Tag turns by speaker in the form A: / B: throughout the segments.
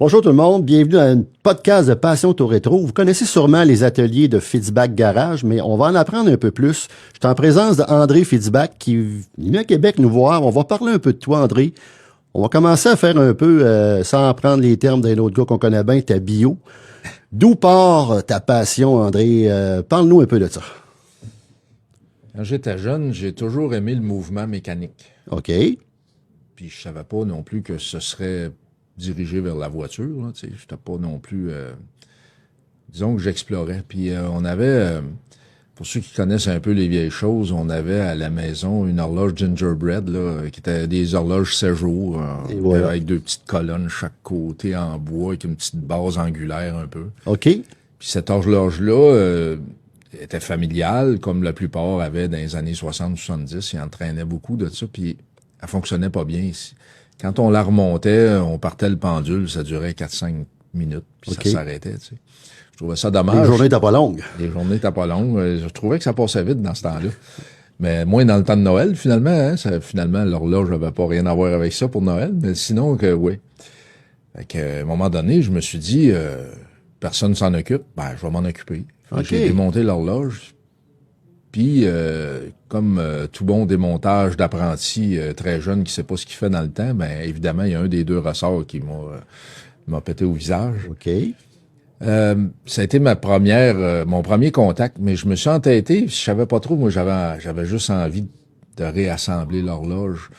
A: Bonjour tout le monde, bienvenue à un podcast de Passion Tour Rétro. Vous connaissez sûrement les ateliers de Feedback Garage, mais on va en apprendre un peu plus. Je suis en présence d'André Feedback qui est venu à Québec nous voir. On va parler un peu de toi, André. On va commencer à faire un peu, sans prendre les termes d'un autre gars qu'on connaît bien, ta bio. D'où part ta passion, André? Parle-nous un peu de ça.
B: Quand j'étais jeune, j'ai toujours aimé le mouvement mécanique.
A: OK.
B: Puis je savais pas non plus que ce serait dirigé vers la voiture. Je n'étais pas non plus... disons que j'explorais. Puis on avait, pour ceux qui connaissent un peu les vieilles choses, on avait à la maison une horloge gingerbread, là, qui était des horloges 16 jours,
A: voilà.
B: avec deux petites colonnes chaque côté en bois, avec une petite base angulaire un peu.
A: OK.
B: Puis cette horloge-là était familiale, comme la plupart avaient dans les années 60-70. Ils entraînaient beaucoup de ça, puis elle fonctionnait pas bien ici. Quand on la remontait, on partait le pendule, ça durait 4-5 minutes, puis
A: OK.
B: ça s'arrêtait, tu sais. Je trouvais ça dommage.
A: Les journées n'étaient pas longues.
B: Les journées n'étaient pas longues. Je trouvais que ça passait vite dans ce temps-là. Mais moins dans le temps de Noël, finalement. Hein, finalement, l'horloge n'avait pas rien à voir avec ça pour Noël, mais sinon, que oui. Fait qu'à un moment donné, je me suis dit, personne s'en occupe, ben, je vais m'en occuper.
A: OK.
B: J'ai démonté l'horloge. Puis, comme tout bon démontage d'apprenti très jeune qui sait pas ce qu'il fait dans le temps, ben évidemment, il y a un des deux ressorts qui m'a pété au visage.
A: OK.
B: Ça a été mon premier contact, mais je me suis entêté, je savais pas trop, moi j'avais juste envie de réassembler l'horloge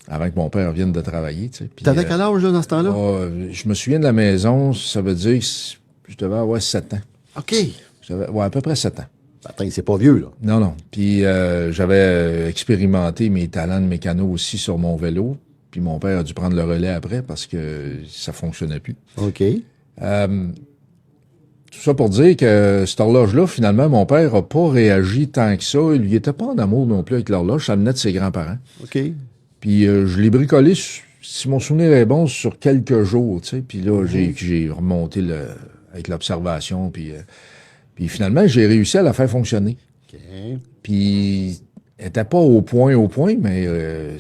B: avant que mon père vienne de travailler. Tu sais.
A: T'avais quel âge là, dans ce temps-là?
B: Je me souviens de la maison, ça veut dire que je devais avoir 7 ans.
A: OK.
B: À peu près 7 ans.
A: Attends, c'est pas vieux, là.
B: Non. Puis j'avais expérimenté mes talents de mécano aussi sur mon vélo, puis mon père a dû prendre le relais après parce que ça fonctionnait plus.
A: OK.
B: Tout ça pour dire que cette horloge-là, finalement, mon père a pas réagi tant que ça. Il était pas en amour non plus avec l'horloge. Ça venait de ses grands-parents.
A: OK.
B: Puis je l'ai bricolé, si mon souvenir est bon, sur quelques jours, tu sais. Puis là, j'ai remonté avec l'observation, puis finalement, j'ai réussi à la faire fonctionner.
A: OK.
B: Puis elle était pas au point, mais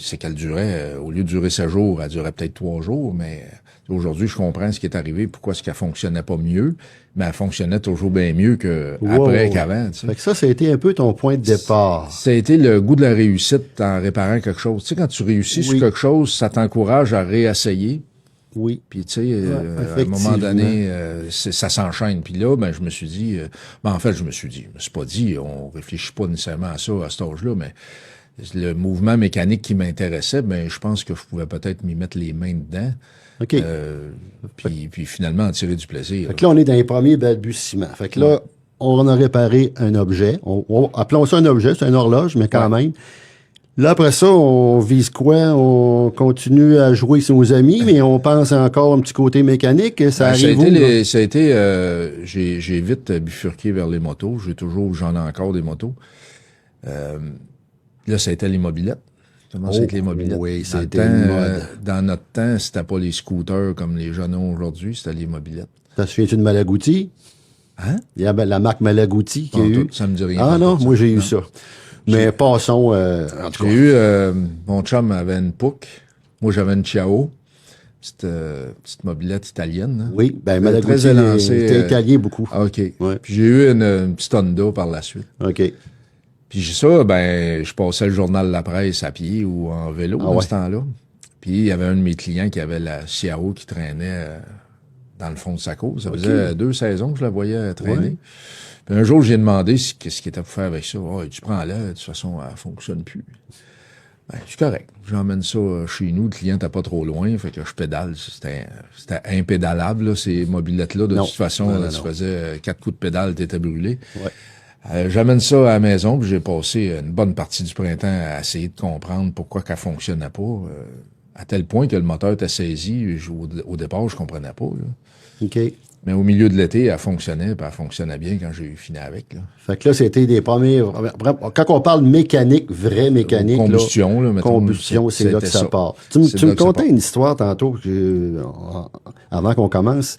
B: c'est qu'elle durait, au lieu de durer 7 jours, elle durait peut-être 3 jours, mais aujourd'hui, je comprends ce qui est arrivé, pourquoi est-ce qu'elle fonctionnait pas mieux, mais elle fonctionnait toujours bien mieux qu'avant. Tu sais.
A: Fait que ça a été un peu ton point de départ.
B: Ça a été le goût de la réussite en réparant quelque chose. Tu sais, quand tu réussis sur quelque chose, ça t'encourage à réessayer.
A: Oui.
B: Puis, tu sais, à un moment donné, ça s'enchaîne. Puis là, ben, je me suis dit, je me suis pas dit, on réfléchit pas nécessairement à ça à cet âge-là, mais le mouvement mécanique qui m'intéressait, ben, je pense que je pouvais peut-être m'y mettre les mains dedans.
A: OK.
B: Puis finalement, en tirer du plaisir.
A: Fait que là, on est dans les premiers balbutiements. Fait que là, on a réparé un objet. Appelons ça un objet, c'est une horloge, mais quand même. Là, après ça, on vise quoi? On continue à jouer avec nos amis, mais on pense encore un petit côté mécanique. Ça arrive
B: j'ai vite bifurqué vers les motos. J'en ai encore des motos. Là, ça a été les mobylettes. Commencé avec les mobylettes.
A: Oui, c'était une mode.
B: Dans notre temps, c'était pas les scooters comme les jeunes ont aujourd'hui, c'était les mobylettes.
A: T'as souviens-tu de Malagouti?
B: Hein?
A: Il y a la marque Malagouti qui a eu.
B: Ça me dit rien.
A: Ah non, moi j'ai eu ça. Mais passons, en tout cas.
B: J'ai eu, mon chum avait une Puch. Moi, j'avais une Ciao. Petite mobilette italienne. Hein.
A: Oui, ben Malagouti,
B: très élancé,
A: c'était italien beaucoup.
B: OK.
A: Ouais.
B: Puis j'ai eu une petite Honda par la suite.
A: OK.
B: Puis ça, ben, je passais le journal La Presse à pied ou en vélo dans ce temps-là. Puis il y avait un de mes clients qui avait la Ciao qui traînait dans le fond de sa cour. Ça faisait 2 saisons que je la voyais traîner. Ouais. Puis un jour, j'ai demandé qu'est-ce qu'il était pour faire avec ça. Oh, tu prends-la, de toute façon, elle fonctionne plus. Ben, c'est correct. J'emmène ça chez nous. Le client n'était pas trop loin, fait que je pédale. C'était impédalable, là, ces mobylettes-là. De toute façon, tu faisais 4 coups de pédale, t'étais brûlé. Ouais. J'amène ça à la maison, puis j'ai passé une bonne partie du printemps à essayer de comprendre pourquoi qu'elle fonctionnait pas. À tel point que le moteur était saisi. Au départ, je comprenais pas. Là.
A: OK.
B: Mais au milieu de l'été, elle fonctionnait, puis elle fonctionnait bien quand j'ai fini avec. Là.
A: Fait que là, c'était des premiers... Quand on parle mécanique, vraie mécanique...
B: Combustion, là, mettons,
A: combustion, c'est là que ça part. Tu me contais une histoire tantôt, avant qu'on commence.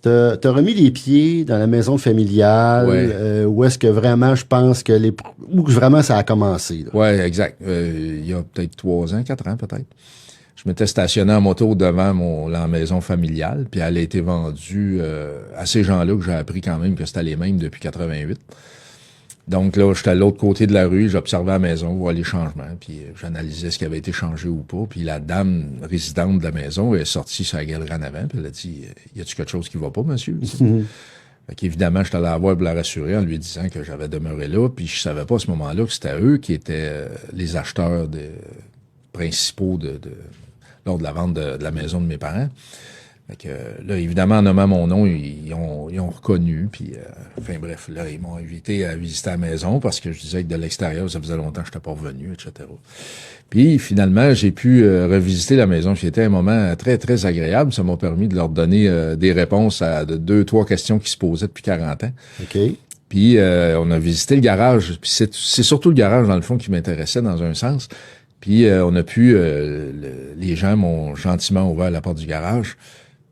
A: T'as remis les pieds dans la maison familiale, où est-ce que vraiment, je pense que où vraiment ça a commencé.
B: Oui, exact. Il y a peut-être 3 ans, 4 ans peut-être. Je m'étais stationné en moto devant la maison familiale, puis elle a été vendue à ces gens-là que j'ai appris quand même que c'était les mêmes depuis 88. Donc là, j'étais à l'autre côté de la rue, j'observais la maison, voir les changements, puis j'analysais ce qui avait été changé ou pas. Puis la dame résidente de la maison est sortie sur la galerie en avant, puis elle a dit « Y a-tu quelque chose qui va pas, monsieur? » Fait qu'évidemment, j'étais allé la voir pour la rassurer en lui disant que j'avais demeuré là, puis je savais pas à ce moment-là que c'était eux qui étaient les acheteurs principaux lors de la vente de la maison de mes parents. Fait que là, évidemment, en nommant mon nom, ils ont reconnu, puis enfin bref, là, ils m'ont invité à visiter la maison parce que je disais que de l'extérieur, ça faisait longtemps que je n'étais pas revenu, etc. Puis finalement, j'ai pu revisiter la maison. C'était un moment très, très agréable. Ça m'a permis de leur donner des réponses à 2-3 questions qui se posaient depuis 40 ans.
A: OK.
B: Puis on a visité le garage. Puis c'est surtout le garage, dans le fond, qui m'intéressait dans un sens. Puis on a pu... les gens m'ont gentiment ouvert la porte du garage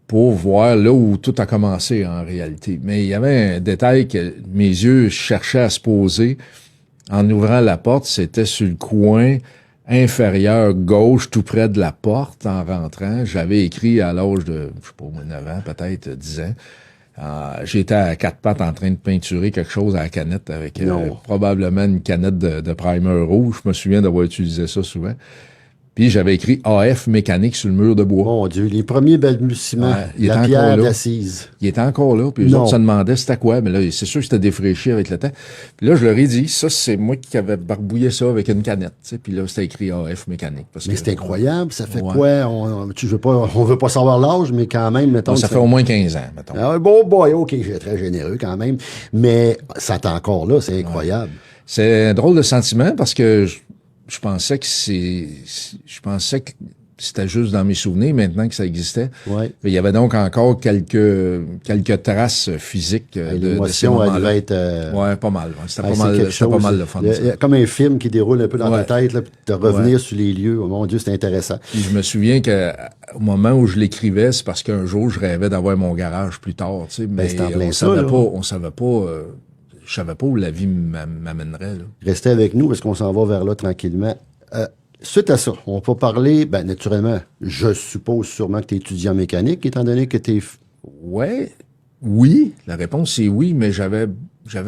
B: pour voir là où tout a commencé en réalité. Mais il y avait un détail que mes yeux cherchaient à se poser en ouvrant la porte. C'était sur le coin inférieur gauche, tout près de la porte en rentrant. J'avais écrit à l'âge de, je sais pas, 9 ans, peut-être 10 ans. J'étais à 4 pattes en train de peinturer quelque chose à la canette avec probablement une canette de primer rouge. Je me souviens d'avoir utilisé ça souvent. Puis j'avais écrit AF mécanique sur le mur de bois.
A: Mon Dieu, les premiers balbutiements, la pierre d'assise.
B: Il était encore là, puis les autres se demandaient c'était quoi, mais là, c'est sûr que c'était défraîchi avec le temps. Puis là, je leur ai dit, ça, c'est moi qui avais barbouillé ça avec une canette, tu sais, puis là, c'était écrit AF mécanique.
A: Mais c'est incroyable, ça fait quoi? On veut pas savoir l'âge, mais quand même, mettons...
B: ça fait au moins 15 ans, mettons.
A: Ah, bon boy, OK, j'ai très généreux quand même, mais ça t'est encore là, c'est incroyable.
B: Ouais. C'est un drôle de sentiment parce que je pensais que c'était juste dans mes souvenirs maintenant que ça existait.
A: Ouais.
B: Il y avait donc encore quelques traces physiques
A: de ces moments-là. Elle devait être...
B: Ouais, pas mal. C'était pas mal le fun.
A: Il y a comme un film qui déroule un peu dans ta tête, là, puis de revenir sur les lieux. Oh, mon Dieu, c'est intéressant.
B: Puis je me souviens qu'au moment où je l'écrivais, c'est parce qu'un jour, je rêvais d'avoir mon garage plus tard. Tu sais, mais on savait pas je savais pas où la vie m'amènerait. Là.
A: Restez avec nous parce qu'on s'en va vers là tranquillement. Suite à ça, on peut parler, naturellement, je suppose sûrement que tu es étudiant en mécanique, étant donné que tu es...
B: Oui, la réponse c'est oui, mais j'avais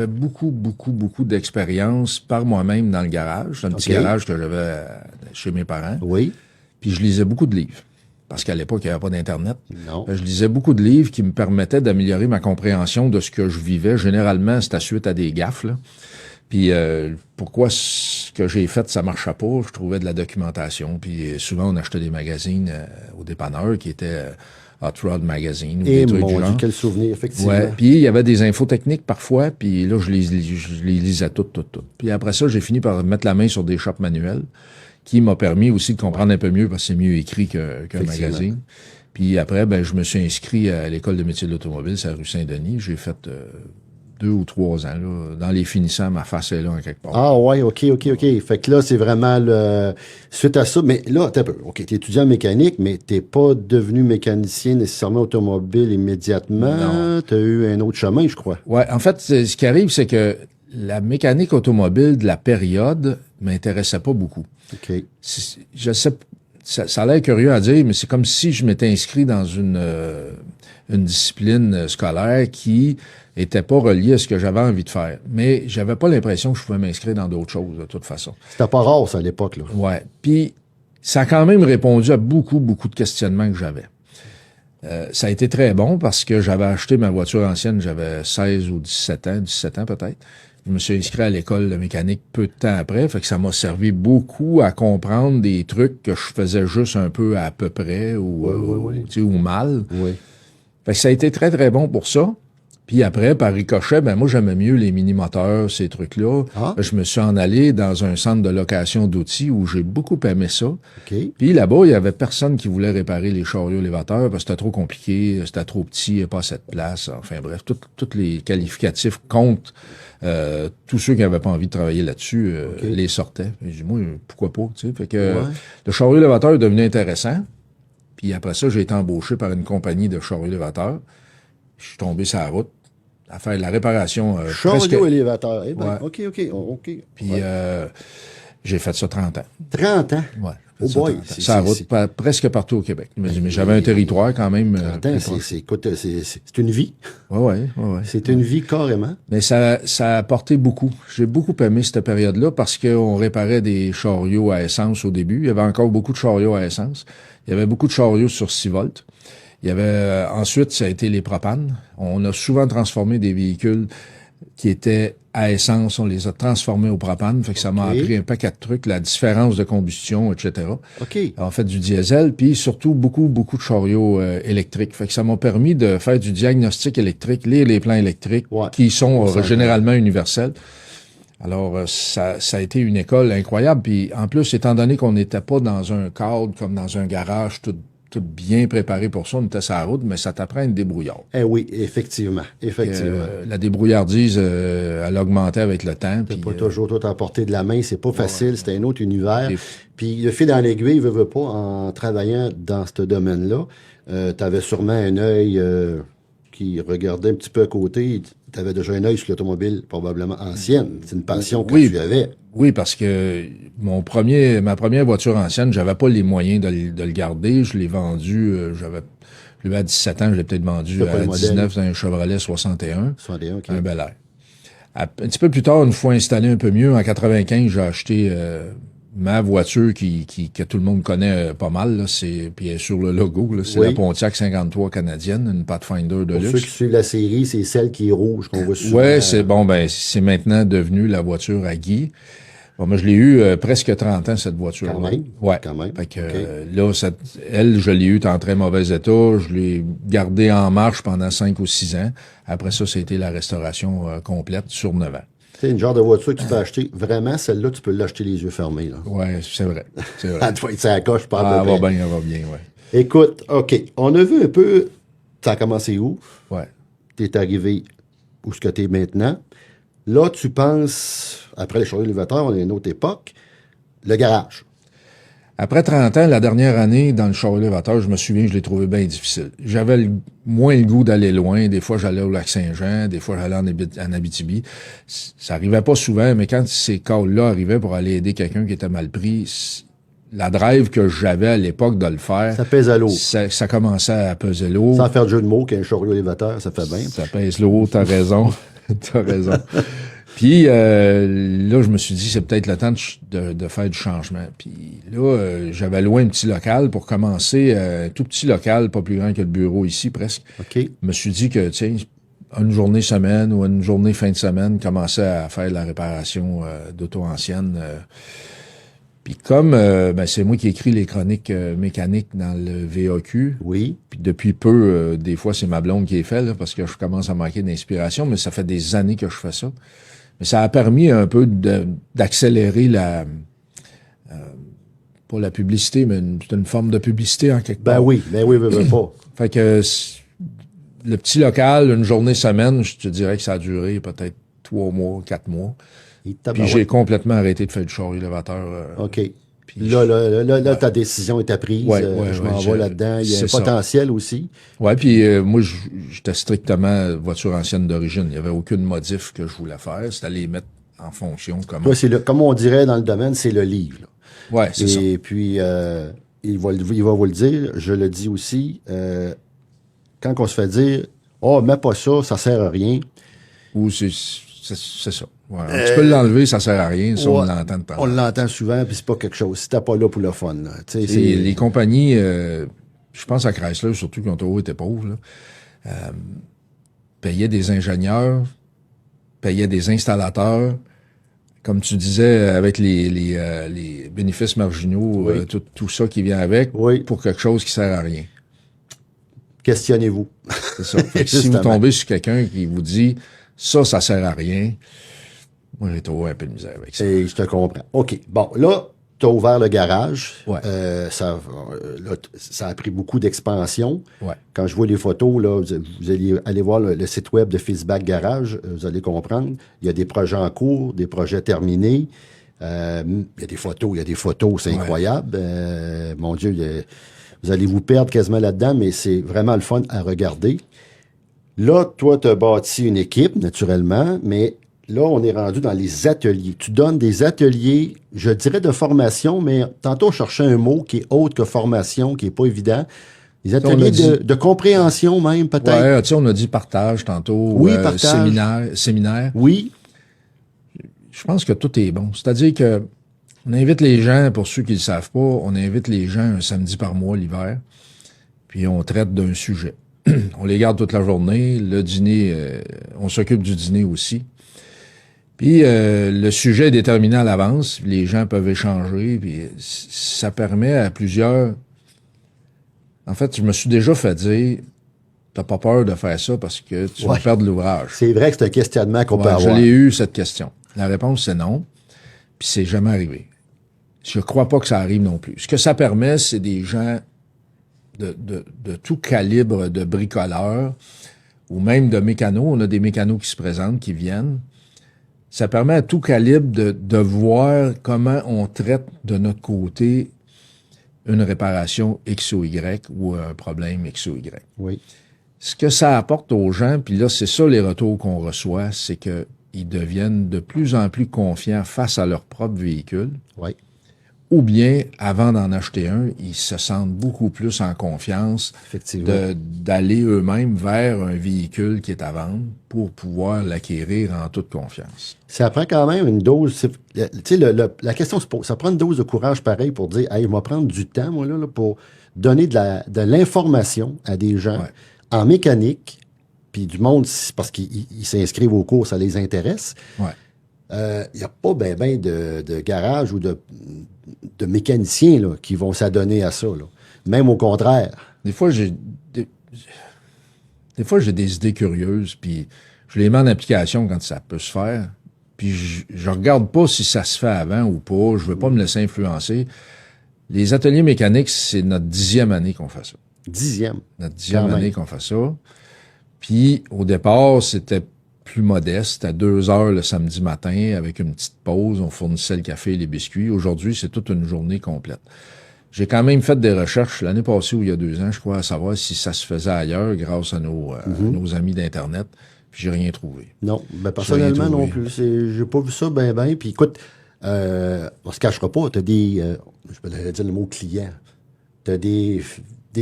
B: beaucoup d'expérience par moi-même dans le garage. C'est un petit garage que j'avais chez mes parents.
A: Oui.
B: Puis je lisais beaucoup de livres. Parce qu'à l'époque, il n'y avait pas d'Internet.
A: Non.
B: Je lisais beaucoup de livres qui me permettaient d'améliorer ma compréhension de ce que je vivais. Généralement, c'était suite à des gaffes, là. Puis pourquoi ce que j'ai fait, ça marchait pas, je trouvais de la documentation. Puis souvent, on achetait des magazines au dépanneur qui étaient Hot Rod Magazine ou des trucs du genre.
A: Quel souvenir, effectivement.
B: Ouais. Puis il y avait des infos techniques parfois, puis là, je les lisais toutes. Puis après ça, j'ai fini par mettre la main sur des shops manuels, qui m'a permis aussi de comprendre un peu mieux, parce que c'est mieux écrit qu'un magazine. Puis après, je me suis inscrit à l'école de métier de l'automobile, c'est à rue Saint-Denis. J'ai fait 2 ou 3 ans, là. Dans les finissants, ma face est là, en quelque part.
A: Ah ouais, OK. Fait que là, c'est vraiment suite à ça. Mais là, t'as peu. OK, t'es étudiant en mécanique, mais t'es pas devenu mécanicien nécessairement automobile immédiatement. Non. T'as eu un autre chemin, je crois.
B: Ouais, en fait, ce qui arrive, c'est que la mécanique automobile de la période m'intéressait pas beaucoup.
A: OK.
B: Je sais, ça a l'air curieux à dire, mais c'est comme si je m'étais inscrit dans une discipline scolaire qui était pas reliée à ce que j'avais envie de faire. Mais j'avais pas l'impression que je pouvais m'inscrire dans d'autres choses, de toute façon.
A: C'était pas rare, ça, à l'époque, là.
B: Ouais. Puis, ça a quand même répondu à beaucoup de questionnements que j'avais. Ça a été très bon parce que j'avais acheté ma voiture ancienne, j'avais 16 ou 17 ans peut-être. Je me suis inscrit à l'école de mécanique peu de temps après, fait que ça m'a servi beaucoup à comprendre des trucs que je faisais juste un peu à peu près ou mal.
A: Oui.
B: Fait que ça a été très, très bon pour ça. Puis après, par ricochet, moi, j'aimais mieux les mini-moteurs, ces trucs-là. Ah. Je me suis en allé dans un centre de location d'outils où j'ai beaucoup aimé ça.
A: Okay.
B: Puis là-bas, il y avait personne qui voulait réparer les chariots élévateurs parce que c'était trop compliqué, c'était trop petit, pas assez de place. Enfin bref, tous les qualificatifs contre tous ceux qui n'avaient pas envie de travailler là-dessus les sortaient. Et j'ai dit, moi, pourquoi pas, tu sais. Fait que le chariot élévateur est devenu intéressant. Puis après ça, j'ai été embauché par une compagnie de chariot élévateur. Je suis tombé sur la route à faire de la réparation.
A: Chariot élévateur.
B: OK.
A: Puis
B: J'ai fait ça 30 ans.
A: 30 ans?
B: Ouais.
A: Oh boy!
B: Ça route presque partout au Québec. Mais j'avais un territoire quand même.
A: 30 ans, c'est une vie.
B: Ouais.
A: C'est une vie carrément.
B: Mais ça a apporté beaucoup. J'ai beaucoup aimé cette période-là parce qu'on réparait des chariots à essence au début. Il y avait encore beaucoup de chariots à essence. Il y avait beaucoup de chariots sur 6 volts. Il y avait ensuite, ça a été les propanes. On a souvent transformé des véhicules qui étaient à essence, on les a transformés au propane, fait que ça m'a appris un paquet de trucs, la différence de combustion, etc. En fait, du diesel, puis surtout beaucoup de chariots électriques. Fait que ça m'a permis de faire du diagnostic électrique, lire les plans électriques, qui sont généralement universels. Alors, ça a été une école incroyable. Puis en plus, étant donné qu'on n'était pas dans un cadre comme dans un garage tout bien préparé pour ça, on était sur la route, mais ça t'apprend une débrouillarde.
A: Eh oui, effectivement.
B: La débrouillardise, elle augmentait avec le temps.
A: C'est pas toujours tout à portée de la main, c'est pas facile, c'est un autre univers. Puis le fil dans l'aiguille, veut pas, en travaillant dans ce domaine-là, t'avais sûrement un œil qui regardait un petit peu à côté. T'avais déjà un œil sur l'automobile, probablement ancienne. C'est une passion que tu avais.
B: Oui, parce que ma première voiture ancienne, j'avais pas les moyens de le garder. Je l'ai vendu, je l'ai à 17 ans, je l'ai peut-être vendu à 19 dans un Chevrolet 61.
A: 61, OK.
B: Un Bel Air. Un petit peu plus tard, une fois installé un peu mieux, en 95, j'ai acheté ma voiture que tout le monde connaît pas mal, là, puis elle est sur le logo, là, c'est la Pontiac 53 canadienne, une Pathfinder de luxe.
A: Pour ceux qui suivent la série, c'est celle qui est rouge qu'on voit souvent.
B: Ouais, c'est maintenant devenu la voiture à Guy. Bon, moi, je l'ai eu presque 30 ans, cette voiture-là.
A: Quand même?
B: Ouais.
A: Quand même.
B: Fait que, là, elle, je l'ai eue en très mauvais état. Je l'ai gardée en marche pendant 5 ou 6 ans. Après ça, c'était la restauration complète sur 9 ans.
A: C'est une genre de voiture que tu peux acheter. Vraiment, celle-là, tu peux l'acheter les yeux fermés, là.
B: Ouais, c'est vrai. C'est vrai.
A: Elle doit être sa coche, par
B: elle va bien, ouais.
A: Écoute, OK. On a vu un peu, ça a commencé où?
B: Ouais.
A: T'es arrivé où ce que t'es maintenant. Là, tu penses, après les chariots élévateurs, on est à une autre époque, le garage.
B: Après 30 ans, la dernière année, dans le chariot élévateur, je me souviens, je l'ai trouvé bien difficile. J'avais moins le goût d'aller loin. Des fois, j'allais au Lac-Saint-Jean. Des fois, j'allais en Abitibi. Ça arrivait pas souvent, mais quand ces calls-là arrivaient pour aller aider quelqu'un qui était mal pris, la drive que j'avais à l'époque de le faire...
A: Ça pèse à l'eau.
B: Ça commençait à peser l'eau.
A: Sans faire de jeu de mots qu'un chariot élévateur, ça fait bien.
B: Ça pèse l'eau, t'as raison. T'as raison. Puis là, je me suis dit, c'est peut-être le temps de faire du changement. Puis là, j'avais loué un petit local pour commencer, un tout petit local, pas plus grand que le bureau ici, presque.
A: OK.
B: Je me suis dit que, tiens, une journée semaine ou une journée fin de semaine, commencer à faire de la réparation d'auto anciennes. Puis comme c'est moi qui écris les chroniques mécaniques dans le VAQ.
A: Oui.
B: Puis depuis peu, des fois, c'est ma blonde qui est fait, là, parce que je commence à manquer d'inspiration, mais ça fait des années que je fais ça. Mais ça a permis un peu d'accélérer pas la publicité, mais c'est une forme de publicité en quelque part.
A: Ben oui, pas.
B: Fait que le petit local, une journée semaine, je te dirais que ça a duré peut-être 3 mois, 4 mois. Puis j'ai complètement arrêté de faire du chariot élévateur.
A: OK. Puis là, ta décision est prise. Je m'en vais là-dedans. Il y a un potentiel aussi.
B: Ouais, puis moi, j'étais strictement voiture ancienne d'origine. Il n'y avait aucune modif que je voulais faire. C'était les mettre en fonction.
A: Comme on dirait dans le domaine, c'est le livre. Là.
B: Ouais, c'est ça.
A: Et puis, il va vous le dire, je le dis aussi, quand on se fait dire « Oh, mets pas ça, ça sert à rien ».
B: Ou c'est ça. Ouais, tu peux l'enlever, ça sert à rien. Ça, on l'entend de parler.
A: On l'entend souvent, puis c'est pas quelque chose. Si t'es pas là pour le fun. Là,
B: les compagnies, je pense à Chrysler, surtout qui ont toujours été pauvres, là, payaient des ingénieurs, payaient des installateurs, comme tu disais, avec les bénéfices marginaux, tout ça qui vient avec, pour quelque chose qui sert à rien.
A: Questionnez-vous.
B: C'est ça. Fait que si vous tombez sur quelqu'un qui vous dit ça sert à rien, moi, j'ai trouvé un peu de misère avec ça.
A: Et je te comprends. OK. Bon, là, tu as ouvert le garage.
B: Ouais.
A: Ça a pris beaucoup d'expansion.
B: Ouais.
A: Quand je vois les photos, là, vous allez aller voir le site web de Feedback Garage, vous allez comprendre. Il y a des projets en cours, des projets terminés. Il y a des photos, c'est incroyable. Mon Dieu, vous allez vous perdre quasiment là-dedans, mais c'est vraiment le fun à regarder. Là, toi, tu as bâti une équipe, naturellement, mais là, on est rendu dans les ateliers. Tu donnes des ateliers, je dirais de formation, mais tantôt, on cherchait un mot qui est autre que formation, qui est pas évident. Des ateliers de compréhension même, peut-être.
B: Ouais, tu sais, on a dit partage tantôt.
A: Oui, partage.
B: Séminaire.
A: Oui.
B: Je pense que tout est bon. C'est-à-dire que on invite les gens, pour ceux qui ne le savent pas, on invite les gens un samedi par mois l'hiver, puis on traite d'un sujet. On les garde toute la journée. Le dîner, on s'occupe du dîner aussi. Puis le sujet est déterminé à l'avance. Les gens peuvent échanger. Puis ça permet à plusieurs... En fait, je me suis déjà fait dire, t'as pas peur de faire ça parce que tu vas perdre l'ouvrage.
A: C'est vrai que c'est un questionnement qu'on peut avoir.
B: Je l'ai eu, cette question. La réponse, c'est non. Puis c'est jamais arrivé. Je crois pas que ça arrive non plus. Ce que ça permet, c'est des gens de tout calibre de bricoleurs ou même de mécanos. On a des mécanos qui se présentent, qui viennent. Ça permet à tout calibre de voir comment on traite de notre côté une réparation X ou Y ou un problème X ou Y.
A: Oui.
B: Ce que ça apporte aux gens, puis là, c'est ça les retours qu'on reçoit, c'est qu'ils deviennent de plus en plus confiants face à leur propre véhicule.
A: Oui.
B: Ou bien, avant d'en acheter un, ils se sentent beaucoup plus en confiance d'aller eux-mêmes vers un véhicule qui est à vendre pour pouvoir l'acquérir en toute confiance.
A: Ça prend quand même une dose. Tu sais, la question se pose. Ça prend une dose de courage pareil pour dire, hey, je vais prendre du temps, moi, là, pour donner de l'information à des gens en mécanique, puis du monde, parce qu'ils s'inscrivent aux cours, ça les intéresse.
B: Ouais.
A: Il n'y a pas ben de garage ou de mécaniciens là, qui vont s'adonner à ça. Là. Même au contraire.
B: Des fois, j'ai des idées curieuses, puis je les mets en application quand ça peut se faire. Puis je regarde pas si ça se fait avant ou pas. Je veux pas me laisser influencer. Les ateliers mécaniques, c'est notre 10e année qu'on fait ça.
A: 10e.
B: Notre 10e année qu'on fait ça. Puis au départ, c'était plus modeste, à 2 heures le samedi matin, avec une petite pause. On fournissait le café et les biscuits. Aujourd'hui, c'est toute une journée complète. J'ai quand même fait des recherches l'année passée ou il y a 2 ans, je crois, à savoir si ça se faisait ailleurs grâce à nos amis d'Internet. Puis j'ai rien trouvé.
A: Non, ben personnellement non plus. J'ai pas vu ça ben. Puis écoute, on se cachera pas, t'as des, je peux dire le mot client, t'as des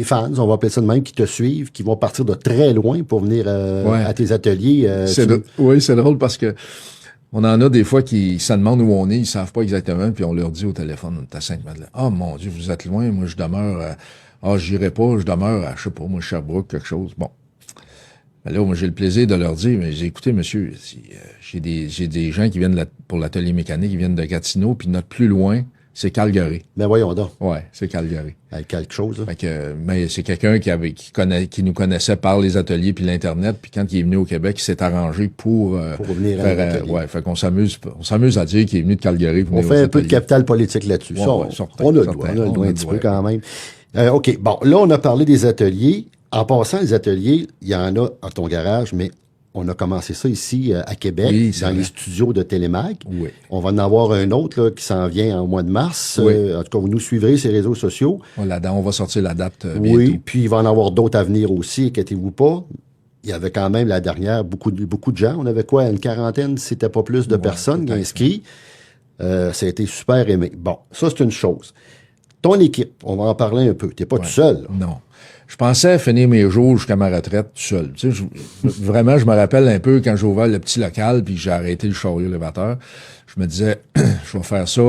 A: fans, on va appeler ça de même, qui te suivent, qui vont partir de très loin pour venir à tes ateliers.
B: Oui, c'est drôle parce que on en a des fois qui se demandent où on est, ils savent pas exactement, puis on leur dit au téléphone, on est à Sainte-Madeleine. Ah, mon Dieu, vous êtes loin, moi je demeure j'irai pas, je demeure à, je sais pas, moi, Sherbrooke, quelque chose. Bon. Ben là, moi, j'ai le plaisir de leur dire, mais écoutez, monsieur, j'ai des gens qui viennent pour l'atelier mécanique, qui viennent de Gatineau, puis notre plus loin, c'est Calgary.
A: Ben voyons donc.
B: Ouais, c'est Calgary.
A: Quelque chose. Hein.
B: Fait que, mais c'est quelqu'un qui nous connaissait par les ateliers puis l'Internet, puis quand il est venu au Québec, il s'est arrangé pour
A: venir
B: faire, fait qu'on s'amuse à dire qu'il est venu de Calgary pour
A: on fait un peu de capital politique là-dessus. Ouais, on a le droit un petit peu quand même. OK, bon, là, on a parlé des ateliers. En passant, les ateliers, il y en a à ton garage, mais on a commencé ça ici à Québec, dans les studios de Télémag.
B: Oui.
A: On va en avoir un autre là, qui s'en vient au mois de mars.
B: Oui.
A: En tout cas, vous nous suivrez sur les réseaux sociaux.
B: On va sortir la date bientôt.
A: Oui, puis il va en avoir d'autres à venir aussi, inquiétez-vous pas. Il y avait quand même la dernière beaucoup de gens. On avait quoi, une quarantaine, si c'était pas plus de personnes inscrites. Ça a été super aimé. Bon, ça c'est une chose. Ton équipe, on va en parler un peu. T'es pas tout seul. Là.
B: Non. Je pensais finir mes jours jusqu'à ma retraite tout seul. Tu sais, vraiment, je me rappelle un peu quand j'ai ouvert le petit local puis j'ai arrêté le chariot élévateur. Je me disais, je vais faire ça.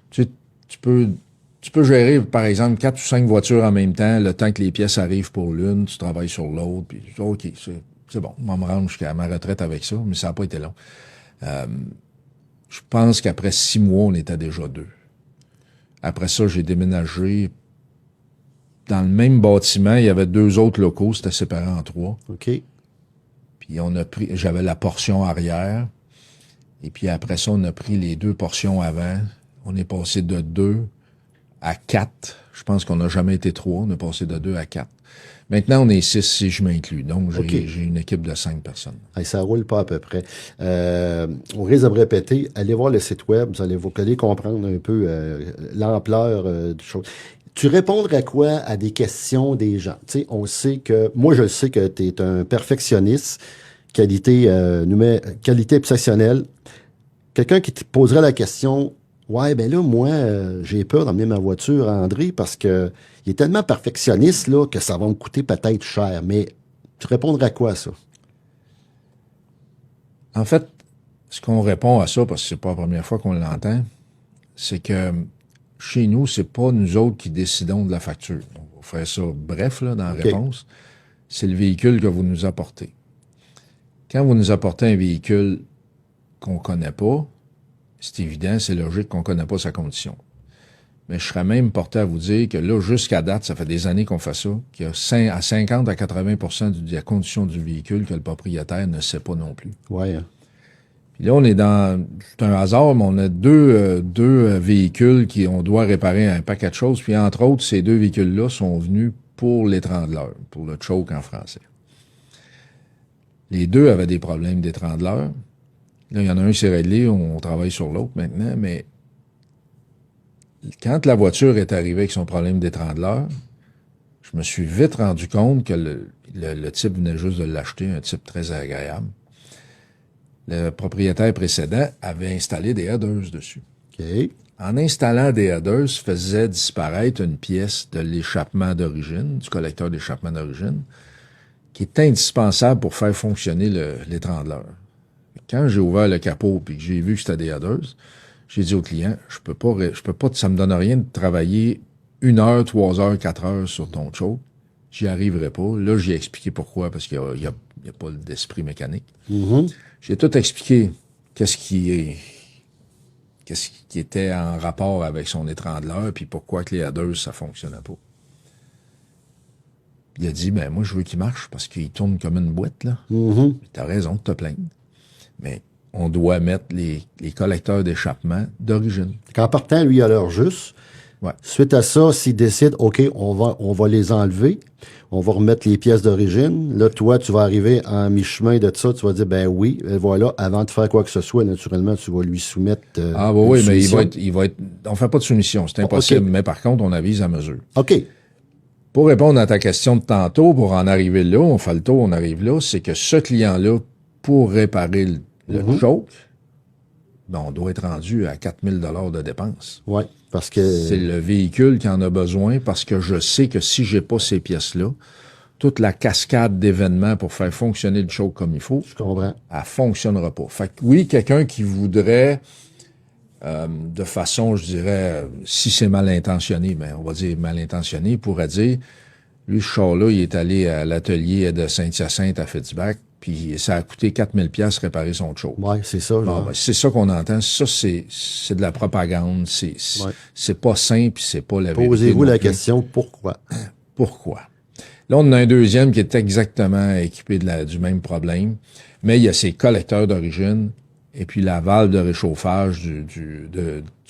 B: Tu sais, tu peux gérer, par exemple, 4 ou 5 voitures en même temps, le temps que les pièces arrivent pour l'une, tu travailles sur l'autre, puis OK, c'est bon, on va me rendre jusqu'à ma retraite avec ça, mais ça n'a pas été long. Je pense qu'après 6 mois, on était déjà 2. Après ça, j'ai déménagé. Dans le même bâtiment, il y avait 2 autres locaux, c'était séparé en 3.
A: OK.
B: Puis j'avais la portion arrière. Et puis après ça, on a pris les 2 portions avant. On est passé de 2 à 4. Je pense qu'on n'a jamais été 3. On est passé de 2 à 4. Maintenant, on est 6 si je m'inclus. Donc, j'ai une équipe de 5 personnes.
A: Hey, ça roule pas à peu près. On risque de me répéter. Allez voir le site web. Vous allez comprendre un peu l'ampleur du chose. Tu répondrais quoi à des questions des gens? Tu sais, on sait que, moi je sais que tu es un perfectionniste qualité exceptionnelle. Quelqu'un qui te poserait la question, ouais, ben là, moi, j'ai peur d'emmener ma voiture à André parce que il est tellement perfectionniste là, que ça va me coûter peut-être cher. Mais tu répondrais à quoi, ça?
B: En fait, ce qu'on répond à ça, parce que c'est pas la première fois qu'on l'entend, c'est que chez nous, c'est pas nous autres qui décidons de la facture. On va faire ça bref là, dans la réponse. C'est le véhicule que vous nous apportez. Quand vous nous apportez un véhicule qu'on connaît pas, c'est évident, c'est logique qu'on connaît pas sa condition. Mais je serais même porté à vous dire que là, jusqu'à date, ça fait des années qu'on fait ça, qu'il y a à 50 à 80% de la condition du véhicule que le propriétaire ne sait pas non plus.
A: Ouais.
B: Puis là, on est dans, c'est un hasard, mais on a deux véhicules on doit réparer un paquet de choses. Puis entre autres, ces deux véhicules-là sont venus pour l'étrangleur, pour le choke en français. Les deux avaient des problèmes d'étrangleur. Là, il y en a un qui s'est réglé, on travaille sur l'autre maintenant, mais quand la voiture est arrivée avec son problème d'étrangleur, je me suis vite rendu compte que le type venait juste de l'acheter, un type très agréable. Le propriétaire précédent avait installé des headers dessus.
A: OK.
B: En installant des headers, faisait disparaître une pièce de l'échappement d'origine, du collecteur d'échappement d'origine, qui est indispensable pour faire fonctionner l'étrangleur. Quand j'ai ouvert le capot et que j'ai vu que c'était des headers, j'ai dit au client, je peux pas, ça me donne rien de travailler 1 heure, 3 heures, 4 heures sur ton choke. J'y arriverai pas. Là, j'ai expliqué pourquoi, parce qu'il y a pas d'esprit mécanique.
A: Mm-hmm.
B: J'ai tout expliqué qu'est-ce qui était en rapport avec son étrangleur, puis pourquoi que les headers, ça fonctionnait pas. Il a dit, ben moi, je veux qu'il marche, parce qu'il tourne comme une boîte, là.
A: Mm-hmm.
B: T'as raison de te plaindre. Mais on doit mettre les collecteurs d'échappement d'origine.
A: En partant, lui, il a l'heure juste.
B: Ouais.
A: Suite à ça, s'il décide, OK, on va les enlever, on va remettre les pièces d'origine. Là, toi, tu vas arriver en mi-chemin de ça, tu vas dire, ben oui, voilà, avant de faire quoi que ce soit, naturellement, tu vas lui soumettre.
B: Oui, mais il va être. On fait pas de soumission, c'est impossible. Okay. Mais par contre, on avise à mesure.
A: OK.
B: Pour répondre à ta question de tantôt, pour en arriver là, on fait le tour, on arrive là, c'est que ce client-là, pour réparer le choke, ben, on doit être rendu à 4 000 $ de dépenses.
A: Oui, parce que...
B: C'est le véhicule qui en a besoin, parce que je sais que si j'ai pas ces pièces-là, toute la cascade d'événements pour faire fonctionner le choke comme il faut,
A: je comprends,
B: elle fonctionnera pas. Fait que oui, quelqu'un qui voudrait, de façon, je dirais, si c'est mal intentionné, mais on va dire mal intentionné, pourrait dire, lui, ce char-là, il est allé à l'atelier de Saint-Hyacinthe à Fitzbach, puis ça a coûté 4 000 $ réparer son choke.
A: Oui, c'est ça.
B: Bon, ben, c'est ça qu'on entend. Ça, c'est de la propagande. C'est pas simple, c'est pas la vérité.
A: Posez-vous la question, pourquoi?
B: Pourquoi? Là, on a un deuxième qui est exactement équipé du même problème, mais il y a ses collecteurs d'origine et puis la valve de réchauffage du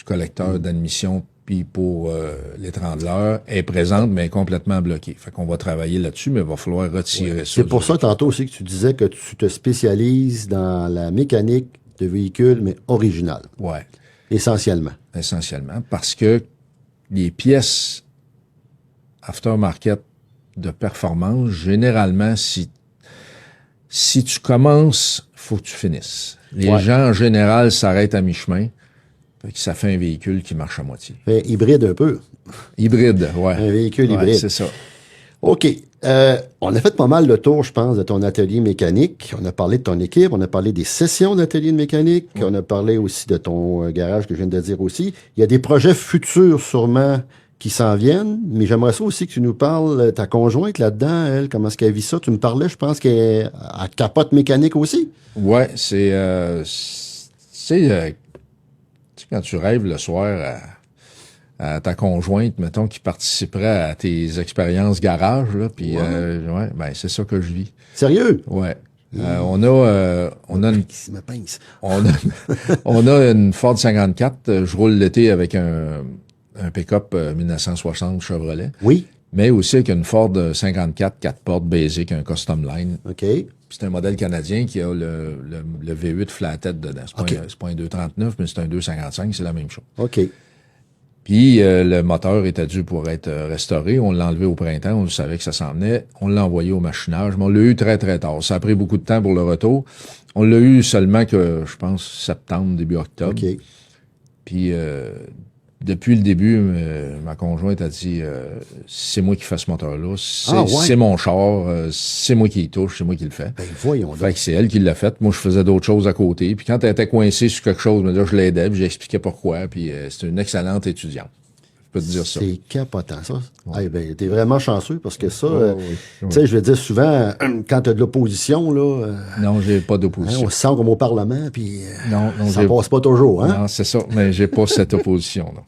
B: collecteur d'admission puis pour l'étrangleur est présente, mais complètement bloquée. Fait qu'on va travailler là-dessus, mais il va falloir retirer ça.
A: C'est pour ça, tantôt aussi, que tu disais que tu te spécialises dans la mécanique de véhicules, mais original.
B: Oui.
A: Essentiellement.
B: Essentiellement, parce que les pièces aftermarket de performance, généralement, si tu commences, faut que tu finisses. Les gens, en général, s'arrêtent à mi-chemin. Ça fait un véhicule qui marche à moitié.
A: Hybride un peu.
B: Hybride, oui.
A: Un véhicule hybride.
B: C'est ça.
A: OK. On a fait pas mal le tour, je pense, de ton atelier mécanique. On a parlé de ton équipe, on a parlé des sessions d'atelier de mécanique, on a parlé aussi de ton garage que je viens de dire aussi. Il y a des projets futurs sûrement qui s'en viennent, mais j'aimerais ça aussi que tu nous parles, ta conjointe là-dedans, elle, comment est-ce qu'elle vit ça? Tu me parlais, je pense qu'elle capote mécanique aussi.
B: Ouais, c'est quand tu rêves le soir à ta conjointe, mettons, qui participerait à tes expériences garage, là, puis ben c'est ça que je vis.
A: Sérieux?
B: Ouais. On a une Ford 54. Je roule l'été avec un pick-up 1960 Chevrolet.
A: Oui.
B: Mais aussi avec une Ford 54 4 portes basic, un custom line.
A: OK.
B: C'est un modèle canadien qui a le V8 flathead dedans. C'est pas un 239, mais c'est un 255, c'est la même chose.
A: OK.
B: Puis le moteur était dû pour être restauré. On l'a enlevé au printemps, on savait que ça s'en venait. On l'a envoyé au machinage, mais on l'a eu très, très tard. Ça a pris beaucoup de temps pour le retour. On l'a eu seulement que, je pense, septembre, début octobre.
A: OK.
B: Puis depuis le début, ma conjointe a dit c'est moi qui fais ce moteur-là, c'est mon char, c'est moi qui y touche, c'est moi qui le fais.
A: Ben voyons donc.
B: Fait que c'est elle qui l'a fait. Moi, je faisais d'autres choses à côté. Puis quand elle était coincée sur quelque chose, là, je l'aidais, puis j'expliquais pourquoi. Puis c'est une excellente étudiante. Je peux te dire ça.
A: C'est capotant, ça. Ouais. Hey, ben, t'es vraiment chanceux parce que ça,
B: oui.
A: tu sais, je vais dire souvent, quand t'as de l'opposition, là.
B: Non, j'ai pas d'opposition.
A: On se sent comme au Parlement, puis
B: non,
A: ça passe pas toujours, hein?
B: Non, c'est ça, mais j'ai pas cette opposition, là.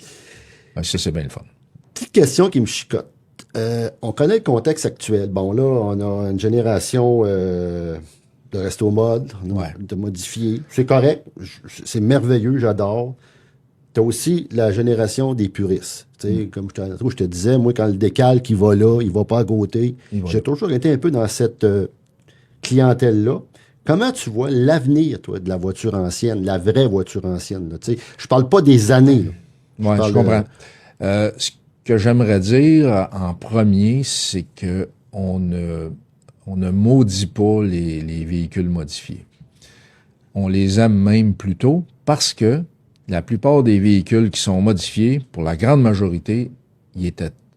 B: Ben, ça, c'est bien le fun.
A: Petite question qui me chicote. On connaît le contexte actuel. Bon, là, on a une génération de resto mode, de modifier. C'est correct, c'est merveilleux, j'adore. T'as aussi la génération des puristes. Tu sais, comme je te disais, moi, quand le décalque, il va là, il va pas à côté. J'ai toujours été un peu dans cette clientèle-là. Comment tu vois l'avenir, toi, de la voiture ancienne, la vraie voiture ancienne? Là, tu sais, je parle pas des années.
B: Oui, je comprends. Ce que j'aimerais dire en premier, c'est que on ne maudit pas les véhicules modifiés. On les aime même plutôt parce que la plupart des véhicules qui sont modifiés, pour la grande majorité,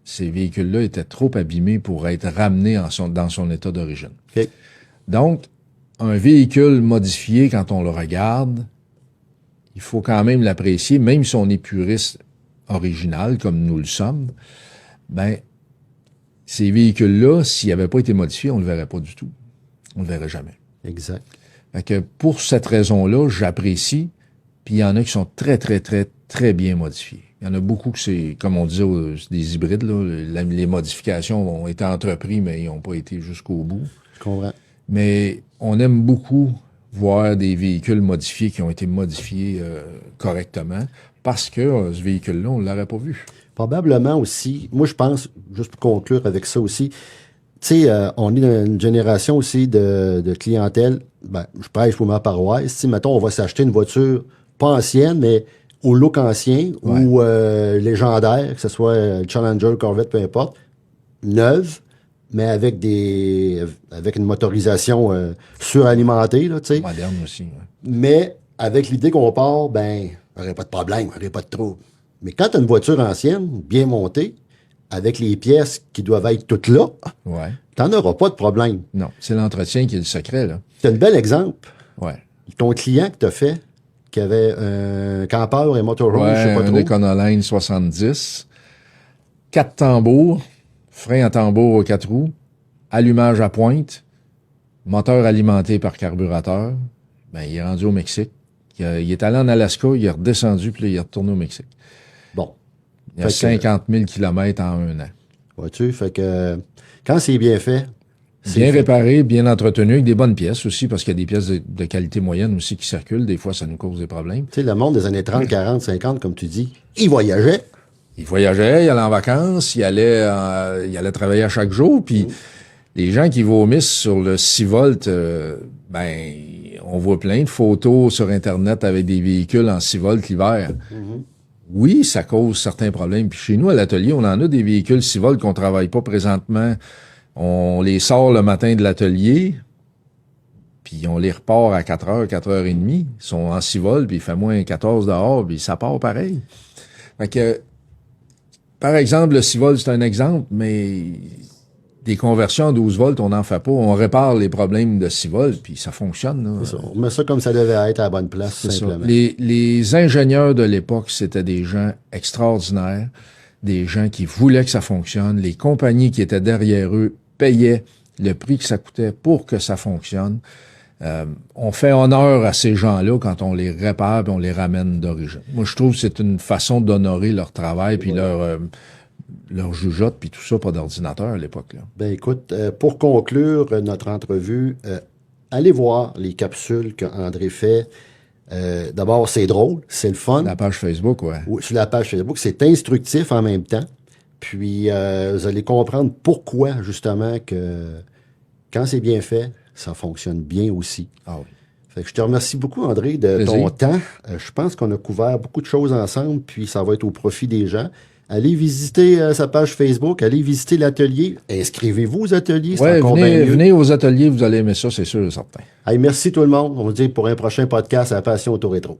B: ces véhicules-là étaient trop abîmés pour être ramenés dans son état d'origine.
A: Okay.
B: Donc, un véhicule modifié, quand on le regarde, il faut quand même l'apprécier, même si on est puriste original, comme nous le sommes, ben, ces véhicules-là, s'ils n'avaient pas été modifiés, on ne le verrait pas du tout. On ne le verrait jamais.
A: Exact.
B: Fait que pour cette raison-là, j'apprécie. Puis il y en a qui sont très, très, très, très bien modifiés. Il y en a beaucoup que c'est, comme on disait, c'est des hybrides, là. Les modifications ont été entreprises, mais ils n'ont pas été jusqu'au bout.
A: Je comprends.
B: Mais on aime beaucoup voir des véhicules modifiés qui ont été modifiés correctement parce que ce véhicule-là, on ne l'aurait pas vu.
A: Probablement aussi, moi je pense, juste pour conclure avec ça aussi, tu sais, on est dans une génération aussi de clientèle, ben, je prêche pour ma paroisse, si mettons, on va s'acheter une voiture pas ancienne, mais au look ancien ou légendaire, que ce soit Challenger, Corvette, peu importe, neuve, mais avec une motorisation suralimentée, là, tu sais.
B: Moderne aussi. Ouais.
A: Mais avec l'idée qu'on part, ben, il n'y aurait pas de problème, il n'y aurait pas de trouble. Mais quand tu as une voiture ancienne, bien montée, avec les pièces qui doivent être toutes là, tu n'en auras pas de problème.
B: Non, c'est l'entretien qui est le secret, là.
A: C'est un bel exemple.
B: Ouais.
A: Ton client que tu as fait, qui avait un campeur et motorhome, je sais pas trop.
B: Un Econoline 70, 4 tambours, frein à tambour aux 4 roues, allumage à pointe, moteur alimenté par carburateur. Ben, il est rendu au Mexique. Il est allé en Alaska, il est redescendu, puis là, il est retourné au Mexique.
A: Bon.
B: Il y a 50 000 kilomètres en 1 an.
A: Vois-tu? Fait que quand c'est bien fait,
B: bien réparé, bien entretenu, avec des bonnes pièces aussi, parce qu'il y a des pièces de qualité moyenne aussi qui circulent. Des fois, ça nous cause des problèmes.
A: Tu sais, le monde des années 30, 40, 50, comme tu dis, il voyageait.
B: Il voyageait, il allait en vacances, il allait travailler à chaque jour, puis les gens qui vomissent sur le 6 volts, ben, on voit plein de photos sur Internet avec des véhicules en 6 volts l'hiver. Oui, ça cause certains problèmes. Puis chez nous, à l'atelier, on en a des véhicules 6 volts qu'on travaille pas présentement. On les sort le matin de l'atelier, puis on les repart à 4h, 4h30. Ils sont en 6 volts, puis il fait moins 14 dehors, puis ça part pareil. Fait que, par exemple, le 6 volts, c'est un exemple, mais des conversions en 12 volts, on n'en fait pas. On répare les problèmes de 6 volts, puis ça fonctionne. Là.
A: C'est ça. On met ça comme ça devait être à la bonne place,
B: c'est
A: simplement.
B: Ça. Les ingénieurs de l'époque, c'était des gens extraordinaires, des gens qui voulaient que ça fonctionne. Les compagnies qui étaient derrière eux payaient le prix que ça coûtait pour que ça fonctionne. On fait honneur à ces gens-là quand on les répare et on les ramène d'origine. Moi, je trouve que c'est une façon d'honorer leur travail puis leur jugeote, puis tout ça, pas d'ordinateur à l'époque. Là.
A: Ben écoute, pour conclure notre entrevue, allez voir les capsules qu'André fait. D'abord, c'est drôle, c'est le fun.
B: La page Facebook, ouais.
A: Sur la page Facebook, c'est instructif en même temps. Puis, vous allez comprendre pourquoi, justement, que quand c'est bien fait, ça fonctionne bien aussi.
B: Ah oui.
A: Fait que je te remercie beaucoup, André, de ton temps. Je pense qu'on a couvert beaucoup de choses ensemble, puis ça va être au profit des gens. Allez visiter sa page Facebook, allez visiter l'atelier. Inscrivez-vous aux ateliers, c'est encore bien mieux.
B: Venez aux ateliers, vous allez aimer ça, c'est sûr et certain.
A: Hey, merci tout le monde. On se dit pour un prochain podcast à la Passion Auto Rétro.